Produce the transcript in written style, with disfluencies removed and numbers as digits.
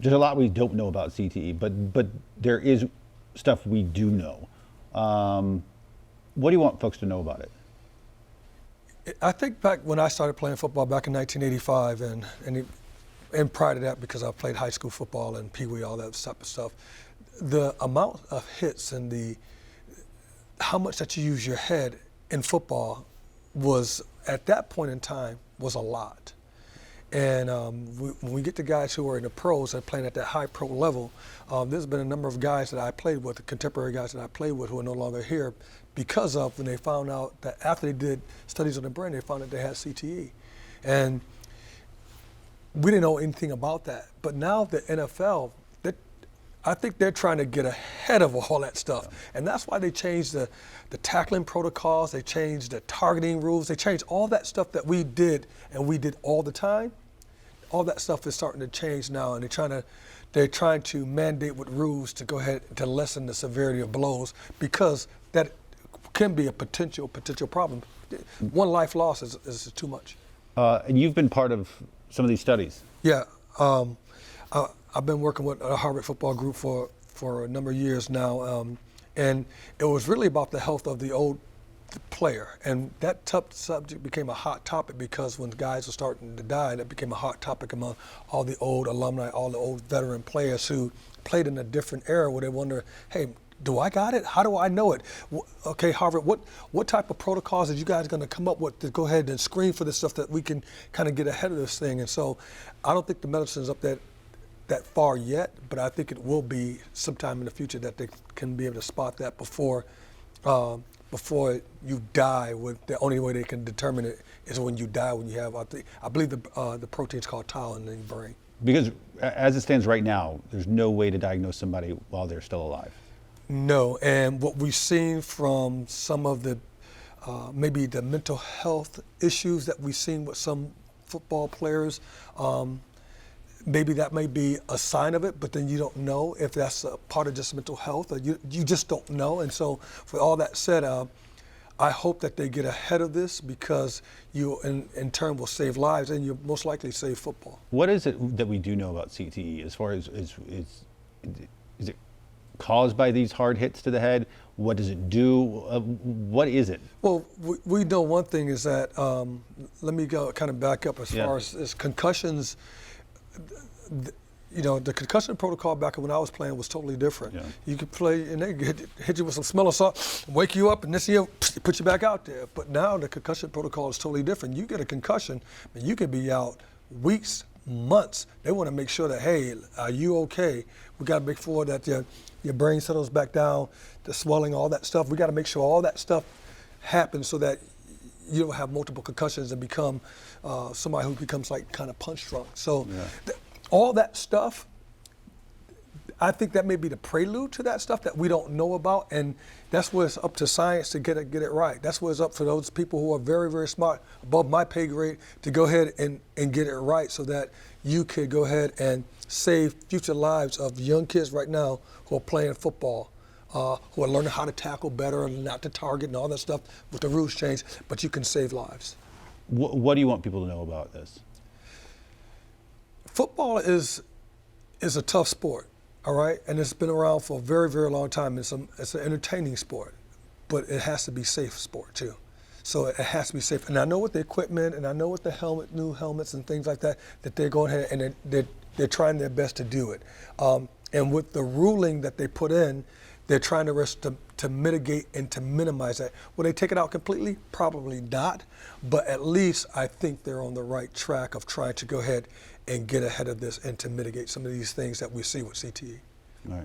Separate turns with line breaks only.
There's a lot we don't know about CTE, but there is stuff we do know. What do you want folks to know about it?
I think back when I started playing football back in 1985, and prior to that, because I played high school football and pee wee, all that type of stuff, the amount of hits and how much that you use your head in football was, at that point in time, was a lot. And when we get to guys who are in the pros and playing at that high pro level, there's been a number of guys that I played with, the contemporary guys that I played with, who are no longer here because of when they found out that after they did studies on the brain, they found that they had CTE. And we didn't know anything about that. But now the NFL, I think they're trying to get ahead of all that stuff. Yeah. And that's why they changed the tackling protocols, they changed the targeting rules, they changed all that stuff that we did and we did all the time. All that stuff is starting to change now, and they're trying to mandate with rules to go ahead to lessen the severity of blows, because that can be a potential problem. One life loss is too much.
And you've been part of some of these studies.
Yeah. I've been working with a Harvard football group for a number of years now, and it was really about the health of the old player. And that tough subject became a hot topic because when guys were starting to die, that became a hot topic among all the old alumni, all the old veteran players who played in a different era where they wonder, hey, do I got it? How do I know it? Okay, Harvard, what type of protocols are you guys going to come up with to go ahead and screen for this stuff that we can kind of get ahead of this thing? And so I don't think the medicine's up that far yet, but I think it will be sometime in the future that they can be able to spot that before you die. The only way they can determine it is when you die, when you have, I believe the protein's called tau in the brain.
Because as it stands right now, there's no way to diagnose somebody while they're still alive.
No, and what we've seen from some of the, maybe the mental health issues that we've seen with some football players, maybe that may be a sign of it, but then you don't know if that's a part of just mental health, or you just don't know. And so for all that said, I hope that they get ahead of this, because you in turn will save lives, and you most likely save football.
What is it that we do know about CTE as far as is it caused by these hard hits to the head? What does it do? What is it?
Well, we know one thing is that, let me go kind of back up as far as concussions. The concussion protocol back when I was playing was totally different. Yeah. You could play and they hit you with some smell of salt, wake you up, and this year put you back out there. But now the concussion protocol is totally different. You get a concussion, and you could be out weeks, months. They want to make sure that, hey, are you okay? We got to make sure that your brain settles back down, the swelling, all that stuff. We got to make sure all that stuff happens so that you don't have multiple concussions and become somebody who becomes like kind of punch drunk. So all that stuff, I think that may be the prelude to that stuff that we don't know about, and that's where it's up to science to get it right. That's where it's up for those people who are very, very smart, above my pay grade, to go ahead and get it right, so that you could go ahead and save future lives of young kids right now who are playing football, who are learning how to tackle better and not to target and all that stuff with the rules change, but you can save lives.
What do you want people to know about this?
Football is a tough sport, all right? And it's been around for a very, very long time. It's an entertaining sport, but it has to be safe sport too. So it has to be safe. And I know with the equipment, and I know with the new helmets and things like that they're going ahead and they're trying their best to do it. And with the ruling that they put in, they're trying to mitigate and to minimize that. Will they take it out completely? Probably not. But at least I think they're on the right track of trying to go ahead and get ahead of this and to mitigate some of these things that we see with CTE.
All right.